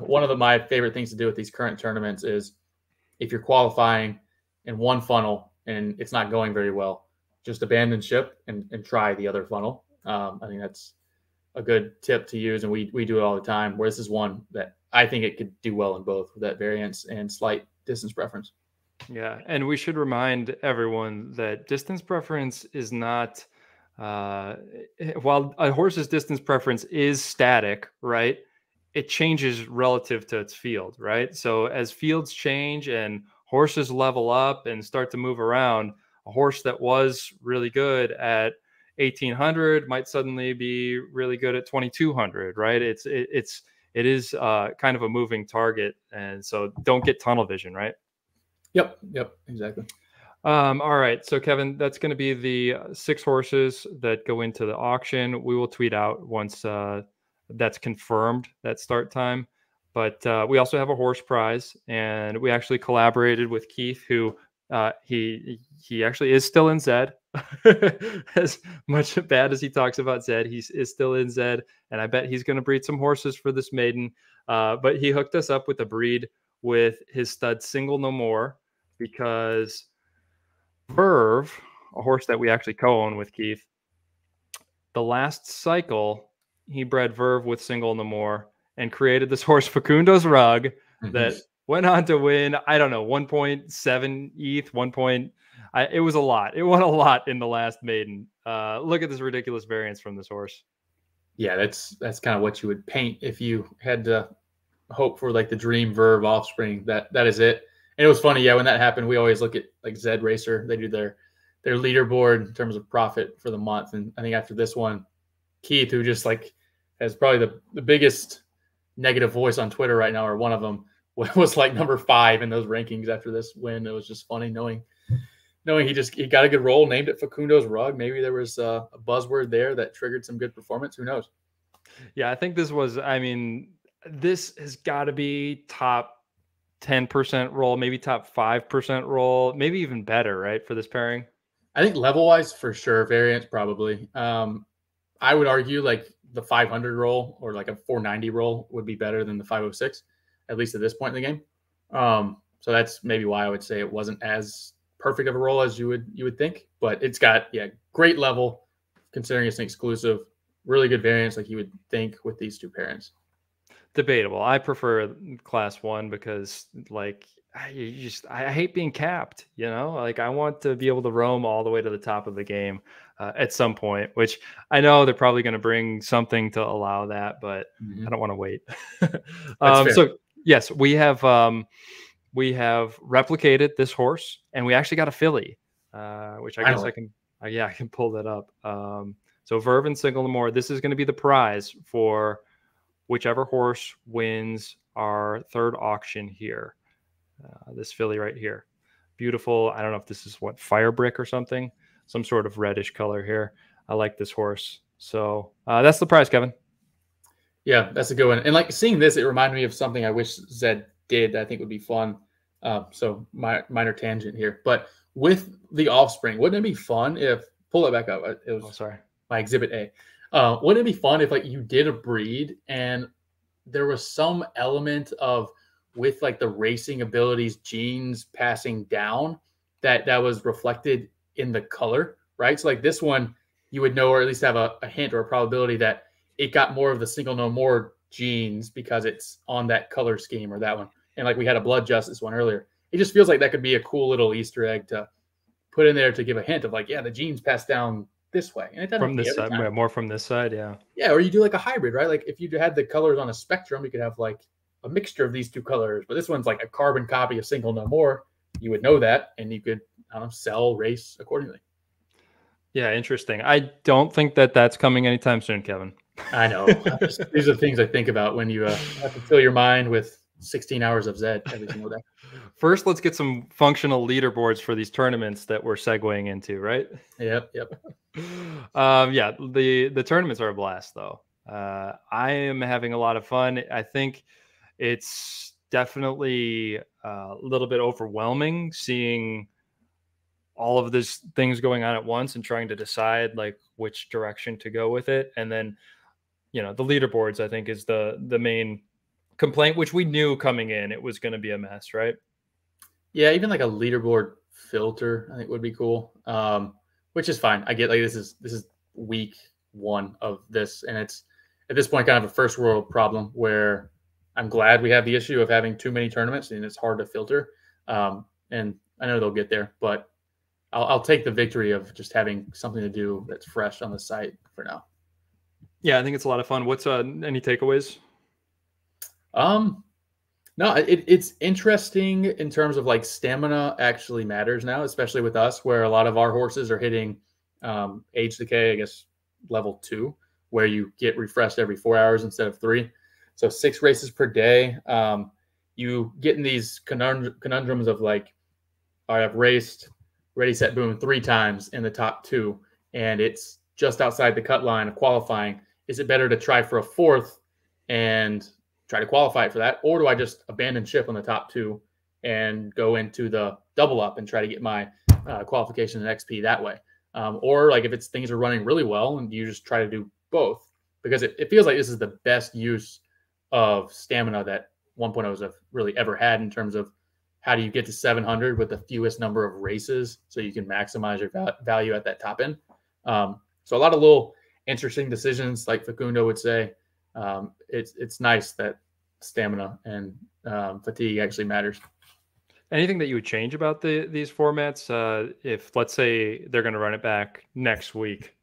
one of my favorite things to do with these current tournaments is if you're qualifying in one funnel and it's not going very well, just abandon ship and try the other funnel. I think that's a good tip to use, and we do it all the time. Where this is one that I think it could do well in both with that variance and slight distance preference. Yeah, and we should remind everyone that distance preference is not, while a horse's distance preference is static, right? It changes relative to its field, right? So as fields change and horses level up and start to move around, a horse that was really good at 1,800 might suddenly be really good at 2,200, right? It is kind of a moving target, and so don't get tunnel vision, right? Yep, exactly. All right, so Kevin, that's going to be the 6 horses that go into the auction. We will tweet out once that's confirmed, that start time. But we also have a horse prize, and we actually collaborated with Keith, who he actually is still in ZED. As much bad as he talks about ZED, he is still in ZED, and I bet he's going to breed some horses for this maiden. But he hooked us up with a breed with his stud Single No More, because Verve, a horse that we actually co-own with Keith, the last cycle he bred Verve with Single No More and created this horse Facundo's Rug that went on to win, I don't know, 1.7 ETH, it was a lot. It won a lot in the last maiden. Look at this ridiculous variance from this horse. Yeah, that's kind of what you would paint if you had to hope for like the dream Verve offspring. That is it. And it was funny, yeah, when that happened, we always look at like ZED Racer. They do their leaderboard in terms of profit for the month. And I think after this one, Keith, who just like has probably the biggest negative voice on Twitter right now, or one of them, was like number 5 in those rankings after this win. It was just funny knowing he got a good roll, named it Facundo's Rug. Maybe there was a buzzword there that triggered some good performance. Who knows? Yeah, I think this has got to be top 10% roll, maybe top 5% roll, maybe even better, right, for this pairing? I think level wise for sure, variance probably. I would argue like the 500 roll or like a 490 roll would be better than the 506, at least at this point in the game. So that's maybe why I would say it wasn't as perfect of a roll as you would think, but it's got great level considering it's an exclusive, really good variance like you would think with these two pairings. Debatable. I prefer class 1 because like I hate being capped, you know? Like I want to be able to roam all the way to the top of the game at some point, which I know they're probably going to bring something to allow that, but I don't want to wait. So yes, we have replicated this horse and we actually got a filly, which I guess I can, I can pull that up. So Verve and Single No More, this is going to be the prize for whichever horse wins our third auction here. This filly right here. Beautiful. I don't know if this is what, fire brick or something. Some sort of reddish color here. I like this horse. So that's the prize, Kevin. Yeah, that's a good one. And like seeing this, it reminded me of something I wish Zed did that I think would be fun. So minor tangent here. But with the offspring, wouldn't it be fun if, pull it back up. It was my exhibit A. Wouldn't it be fun if like you did a breed and there was some element of with like the racing abilities genes passing down that was reflected in the color, right? So like this one, you would know or at least have a hint or a probability that it got more of the Single No More genes because it's on that color scheme or that one. And like we had a Blood Justice one earlier. It just feels like that could be a cool little Easter egg to put in there to give a hint of like, yeah, the genes pass down this way. And it doesn't from this side, more from this side, yeah. Yeah, or you do like a hybrid, right? Like if you had the colors on a spectrum, you could have like a mixture of these two colors. But this one's like a carbon copy of Single No More. You would know that, and you could, I don't know, sell, race accordingly. Yeah, interesting. I don't think that that's coming anytime soon, Kevin. I know. These are the things I think about when you have to fill your mind with 16 hours of Zed every single day. First, let's get some functional leaderboards for these tournaments that we're segueing into, right? Yep. Yeah, the tournaments are a blast, though. I am having a lot of fun. I think it's definitely a little bit overwhelming seeing all of these things going on at once and trying to decide like which direction to go with it. And then, you know, the leaderboards, I think, is the main complaint, which we knew coming in it was going to be a mess, right? Yeah, even like a leaderboard filter I think would be cool, which is fine. I get like this is week 1 of this, and it's at this point kind of a first world problem where I'm glad we have the issue of having too many tournaments and it's hard to filter, and I know they'll get there, but I'll take the victory of just having something to do that's fresh on the site for now. Yeah, I think it's a lot of fun. What's any takeaways? No, it's interesting in terms of like stamina actually matters now, especially with us, where a lot of our horses are hitting age decay, I guess, level 2, where you get refreshed every 4 hours instead of 3. So 6 races per day. You get in these conundrums of like, all right, I've raced Ready, Set, Boom 3 times in the top 2, and it's just outside the cut line of qualifying. Is it better to try for a 4th and try to qualify for that, or do I just abandon ship on the top 2 and go into the double up and try to get my qualification and XP that way? Or like if it's things are running really well and you just try to do both, because it feels like this is the best use of stamina that 1.0s have really ever had in terms of how do you get to 700 with the fewest number of races so you can maximize your value at that top end. So a lot of little interesting decisions, like Facundo would say. It's nice that stamina and fatigue actually matters. Anything that you would change about these formats if, let's say, they're going to run it back next week?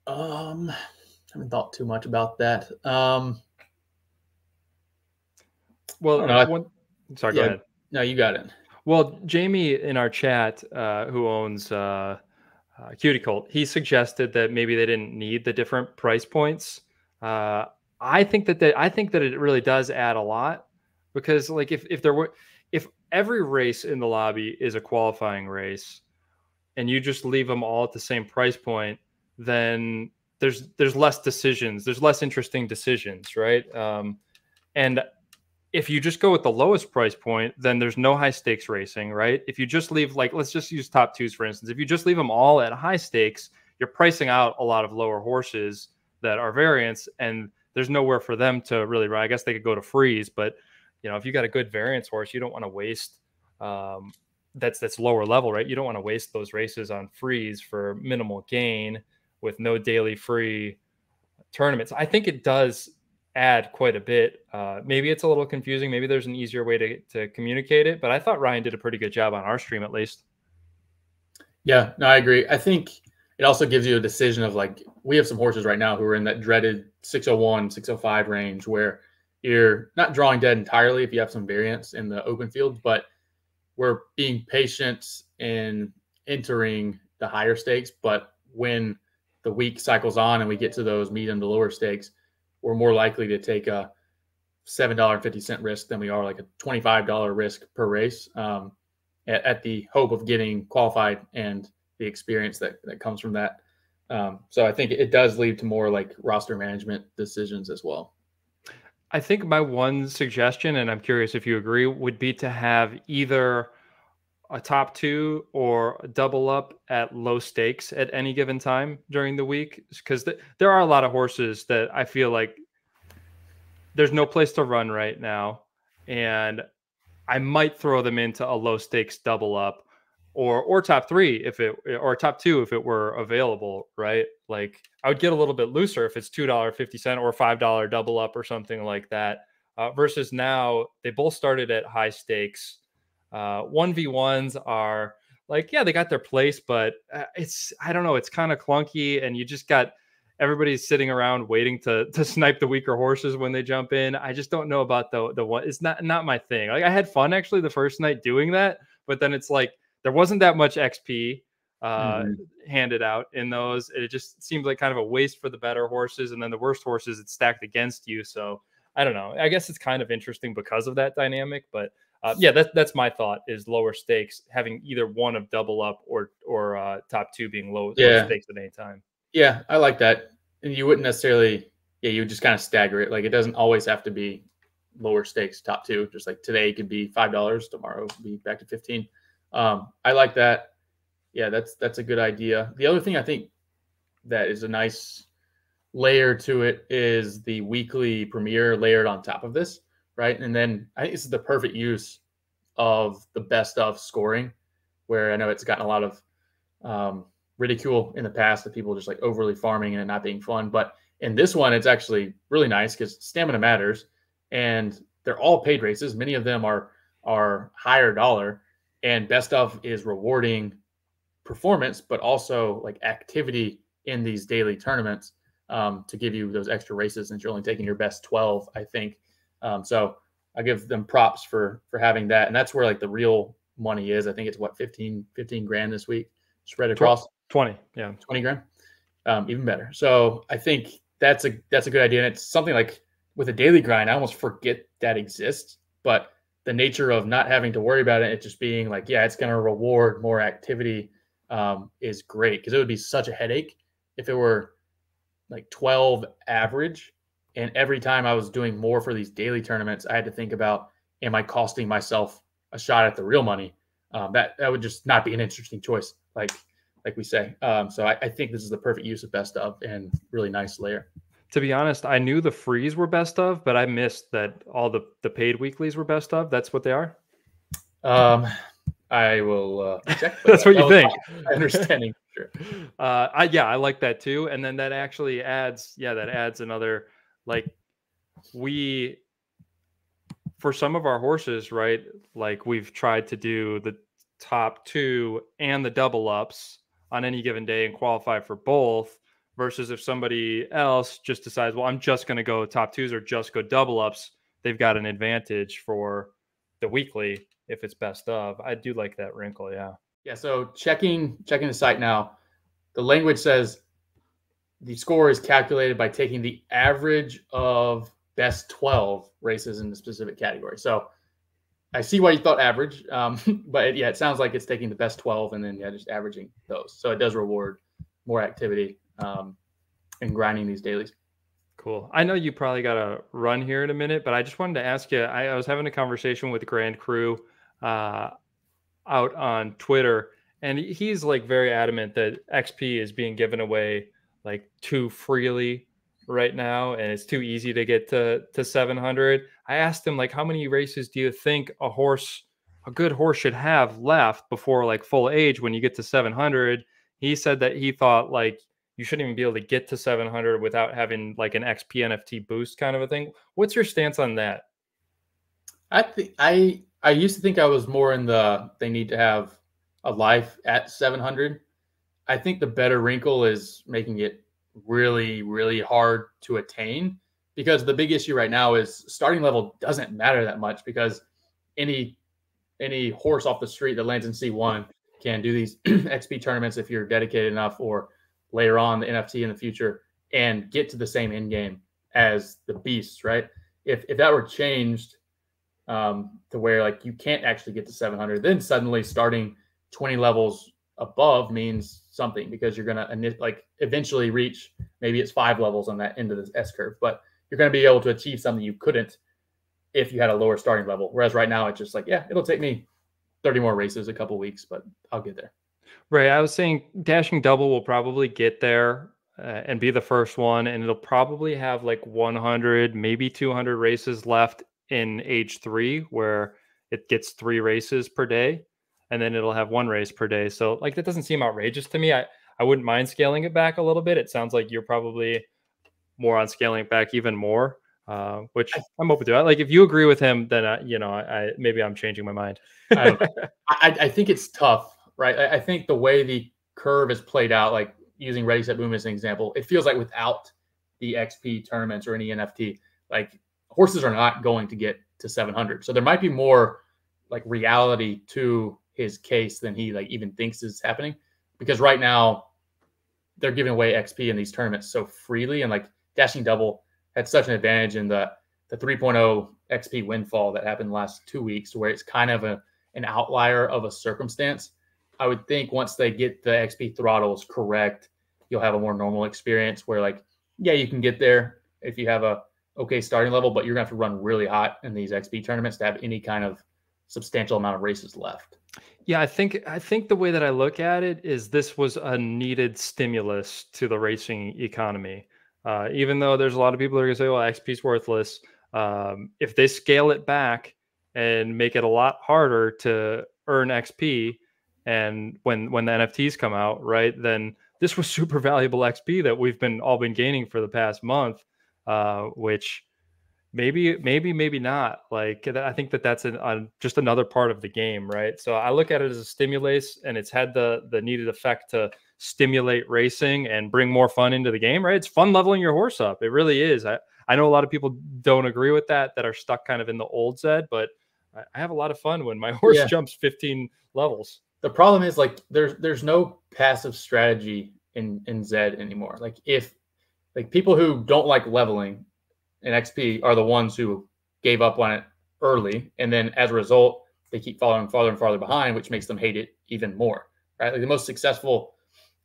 I haven't thought too much about that. Well, sorry, go ahead. No, you got it. Well, Jamie in our chat, who owns Cutie Cult, he suggested that maybe they didn't need the different price points. I think that it really does add a lot, because like if every race in the lobby is a qualifying race and you just leave them all at the same price point, then there's less decisions, there's less interesting decisions, right? And if you just go with the lowest price point, then there's no high stakes racing, right? If you just leave, like, let's just use top twos, for instance. If you just leave them all at high stakes, you're pricing out a lot of lower horses that are variants, and there's nowhere for them to really run. I guess they could go to freeze, but if you got a good variance horse, you don't want to waste that's lower level, right? You don't want to waste those races on freeze for minimal gain with no daily free tournaments. I think it does add quite a bit. Maybe it's a little confusing. Maybe there's an easier way to communicate it, but I thought Ryan did a pretty good job on our stream, at least. Yeah, no, I agree. I think it also gives you a decision of, like, we have some horses right now who are in that dreaded 601, 605 range where you're not drawing dead entirely if you have some variance in the open field, but we're being patient in entering the higher stakes. But when the week cycles on and we get to those medium to lower stakes, we're more likely to take a $7.50 risk than we are like a $25 risk per race, at the hope of getting qualified and the experience that comes from that. So I think it does lead to more like roster management decisions as well. I think my one suggestion, and I'm curious if you agree, would be to have either a top two or a double up at low stakes at any given time during the week, because there are a lot of horses that I feel like there's no place to run right now, and I might throw them into a low stakes double up or top three or top two if it were available, right? Like, I would get a little bit looser if it's $2.50 or $5 double up or something like that. Versus now they both started at high stakes. 1v1s are like, yeah, they got their place, but I don't know, it's kind of clunky, and you just got everybody's sitting around waiting to snipe the weaker horses when they jump in. I just don't know about the one. It's not my thing. Like, I had fun actually the first night doing that, but then it's like there wasn't that much XP handed out in those. It just seems like kind of a waste for the better horses, and then the worst horses it's stacked against you. So I don't know. I guess it's kind of interesting because of that dynamic, but yeah, that's my thought, is lower stakes, having either one of double up or top two being low stakes at any time. Yeah, I like that. And you wouldn't necessarily, you would just kind of stagger it. Like, it doesn't always have to be lower stakes top two. Just like today could be $5, tomorrow could be back to 15. I like that. Yeah, that's a good idea. The other thing I think that is a nice layer to it is the weekly premiere layered on top of this, right? And then I think this is the perfect use of the best of scoring, where I know it's gotten a lot of ridicule in the past of people just like overly farming and it not being fun. But in this one, it's actually really nice because stamina matters, and they're all paid races. Many of them are higher dollar, and best of is rewarding performance, but also like activity in these daily tournaments, to give you those extra races, since you're only taking your best 12, I think. So I give them props for having that. And that's where like the real money is. I think it's what, 15 grand this week spread across 20. Yeah. 20 grand. Even better. So I think that's a good idea. And it's something like with a daily grind, I almost forget that exists, but the nature of not having to worry about it just being like, yeah, it's going to reward more activity, is great. Cause it would be such a headache if it were like 12 average, and every time I was doing more for these daily tournaments, I had to think about, am I costing myself a shot at the real money? That would just not be an interesting choice, like we say. So I think this is the perfect use of best of, and really nice layer. To be honest, I knew the frees were best of, but I missed that all the paid weeklies were best of. That's what they are? I will check. That's what you think. My understanding. Sure. I like that too. And then that actually adds another, like, for some of our horses, right? Like, we've tried to do the top two and the double ups on any given day and qualify for both, versus if somebody else just decides, well, I'm just going to go top twos or just go double ups, they've got an advantage for the weekly if it's best of. I do like that wrinkle. Yeah. Yeah. So checking the site now, the language says the score is calculated by taking the average of best 12 races in the specific category. So I see why you thought average, but it sounds like it's taking the best 12 and then just averaging those. So it does reward more activity, and grinding these dailies. Cool. I know you probably got to run here in a minute, but I just wanted to ask you. I was having a conversation with Grand Crew uh, out on Twitter, and he's like very adamant that XP is being given away like too freely right now, and it's too easy to get to 700. I asked him like, how many races do you think a good horse should have left before like full age when you get to 700? He said that he thought like you shouldn't even be able to get to 700 without having like an XP NFT boost kind of a thing. What's your stance on that? I think I used to think I was more in the they need to have a life at 700. I think the better wrinkle is making it really, really hard to attain, because the big issue right now is starting level doesn't matter that much, because any horse off the street that lands in C1 can do these XP tournaments if you're dedicated enough, or later on the NFT in the future, and get to the same end game as the beasts, right? If that were changed to where like you can't actually get to 700, then suddenly starting 20 levels above means something, because you're going to like eventually reach, maybe it's 5 levels on that end of this S curve, but you're going to be able to achieve something you couldn't if you had a lower starting level. Whereas right now it's just like, yeah, it'll take me 30 more races, a couple weeks, but I'll get there. Right. I was saying Dashing Double will probably get there and be the first one, and it'll probably have like 100, maybe 200 races left in age 3, where it gets 3 races per day, and then it'll have 1 race per day. So like that doesn't seem outrageous to me. I wouldn't mind scaling it back a little bit. It sounds like you're probably more on scaling it back even more, which I'm open to. Like if you agree with him, then I maybe I'm changing my mind. I think it's tough, right? I think the way the curve is played out, like using Ready Set Boom as an example, it feels like without the XP tournaments or any NFT, like horses are not going to get to 700. So there might be more like reality to his case than he like even thinks is happening, because right now they're giving away XP in these tournaments so freely, and like Dashing Double had such an advantage in the 3.0 XP windfall that happened the last 2 weeks, where it's kind of an outlier of a circumstance. I would think once they get the XP throttles correct, you'll have a more normal experience where like, yeah, you can get there if you have a okay starting level, but you're gonna have to run really hot in these XP tournaments to have any kind of substantial amount of races left. Yeah, I think the way that I look at it is this was a needed stimulus to the racing economy. Even though there's a lot of people that are going to say, well, XP is worthless. If they scale it back and make it a lot harder to earn XP, and when the NFTs come out, right, then this was super valuable XP that we've all been gaining for the past month, which maybe not. Like I think that's just another part of the game, right? So I look at it as a stimulus, and it's had the needed effect to stimulate racing and bring more fun into the game, right? It's fun leveling your horse up. It really is. I know a lot of people don't agree with that are stuck kind of in the old ZED, but I have a lot of fun when my horse jumps 15 levels. The problem is like there's no passive strategy in ZED anymore. Like if like people who don't like leveling in XP are the ones who gave up on it early, and then as a result they keep falling farther and farther behind, which makes them hate it even more, right? Like the most successful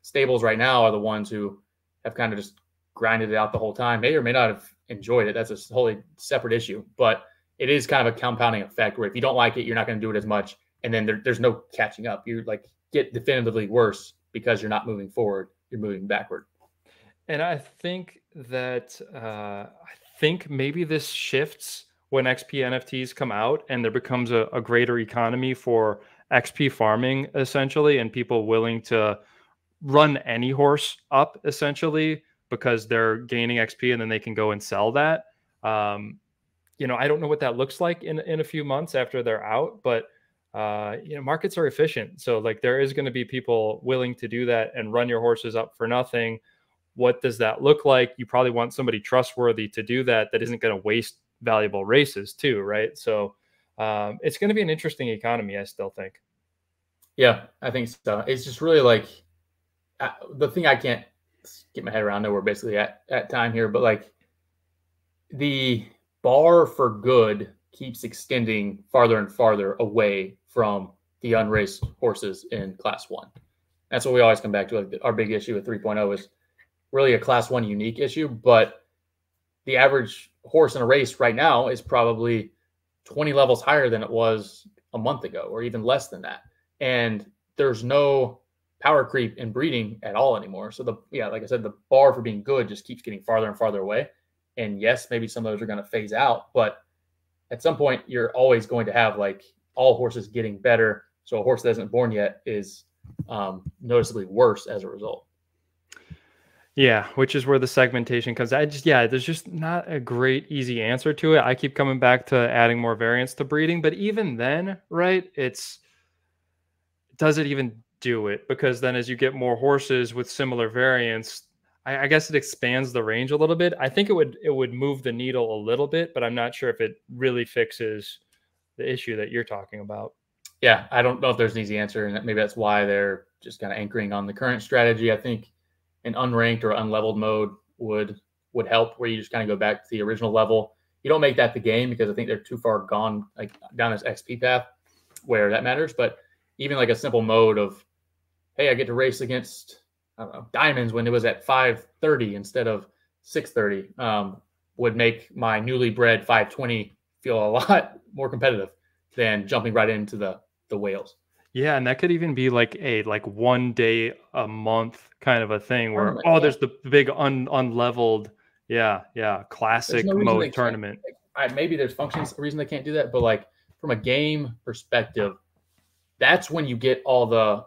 stables right now are the ones who have kind of just grinded it out the whole time. May or may not have enjoyed it. That's a totally separate issue, but it is kind of a compounding effect where if you don't like it, you're not going to do it as much, and then there's no catching up. You like get definitively worse because you're not moving forward, you're moving backward. And I think that maybe this shifts when XP NFTs come out and there becomes a greater economy for XP farming, essentially, and people willing to run any horse up, essentially, because they're gaining XP and then they can go and sell that. I don't know what that looks like in a few months after they're out, but markets are efficient. So like there is going to be people willing to do that and run your horses up for nothing. What does that look like? You probably want somebody trustworthy to do that isn't going to waste valuable races too, right? So it's going to be an interesting economy, I still think. Yeah, I think so. It's just really like the thing I can't get my head around. We're basically at time here, but like the bar for good keeps extending farther and farther away from the unraced horses in Class 1. That's what we always come back to. Like our big issue with 3.0 is really a Class 1 unique issue, but the average horse in a race right now is probably 20 levels higher than it was a month ago, or even less than that. And there's no power creep in breeding at all anymore. So like I said, the bar for being good just keeps getting farther and farther away. And yes, maybe some of those are going to phase out, but at some point you're always going to have like all horses getting better. So a horse that isn't born yet is noticeably worse as a result. Yeah, which is where the segmentation comes. There's just not a great easy answer to it. I keep coming back to adding more variance to breeding, but even then, right, does it even do it? Because then as you get more horses with similar variants, I guess it expands the range a little bit. I think it would move the needle a little bit, but I'm not sure if it really fixes the issue that you're talking about. Yeah, I don't know if there's an easy answer, and maybe that's why they're just kind of anchoring on the current strategy. I think an unranked or unleveled mode would help, where you just kind of go back to the original level. You don't make that the game, because I think they're too far gone, like down this XP path where that matters. But even like a simple mode of, hey, I get to race against, I don't know, diamonds when it was at 530 instead of 630, would make my newly bred 520 feel a lot more competitive than jumping right into the whales. Yeah, and that could even be like a 1 day a month kind of a thing where there's the big unleveled, classic mode tournament. Maybe there's functions reason they can't do that, but like from a game perspective, that's when you get all the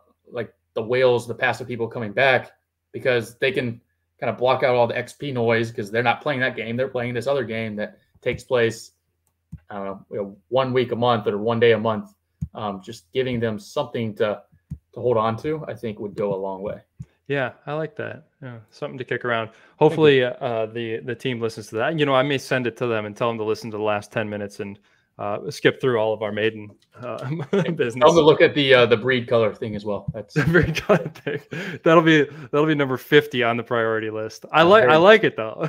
whales, the passive people coming back, because they can kind of block out all the XP noise, because they're not playing that game. They're playing this other game that takes place, I don't know, 1 week a month or 1 day a month. Just giving them something to hold on to, I think, would go a long way. Yeah, I like that. Yeah, something to kick around. Hopefully, the team listens to that. I may send it to them and tell them to listen to the last 10 minutes and skip through all of our maiden business. Tell them to look at the breed color thing as well. That's the breed color thing. That'll be number 50 on the priority list. I like it though.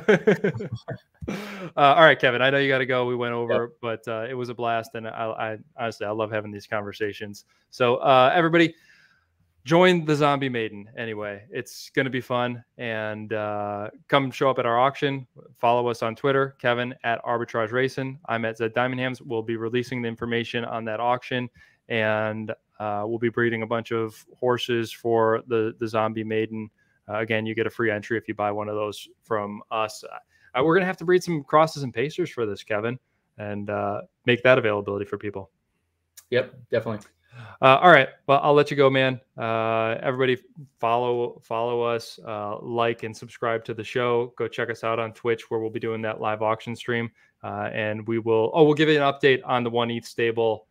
All right, Kevin, I know you got to go. We went over, but it was a blast, and I honestly, I love having these conversations. So everybody, join the Zombie Maiden. Anyway, it's going to be fun, and come show up at our auction. Follow us on Twitter, Kevin at Arbitrage Racing. I'm at ZED Diamondhams. We'll be releasing the information on that auction, and we'll be breeding a bunch of horses for the Zombie Maiden. Again, you get a free entry if you buy one of those from us. We're going to have to breed some crosses and pacers for this, Kevin, and make that availability for people. Yep, definitely. All right. Well, I'll let you go, man. Everybody follow us, like and subscribe to the show. Go check us out on Twitch, where we'll be doing that live auction stream. And we'll give you an update on the 1 ETH stable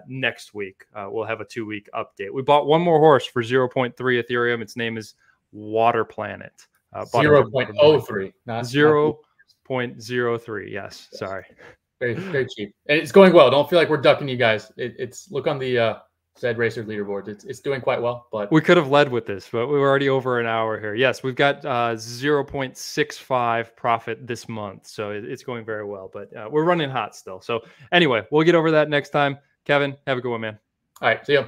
next week. We'll have a 2-week update. We bought one more horse for 0.3 Ethereum. Its name is Water Planet. 0.03, not 0.03. Yes. Sorry. Very, very cheap. And it's going well. Don't feel like we're ducking you guys. It's look on the ZED Racer leaderboard. It's doing quite well. But we could have led with this, but we were already over an hour here. Yes, we've got 0.65 profit this month, so it's going very well. But we're running hot still. So anyway, we'll get over that next time. Kevin, have a good one, man. All right. See you.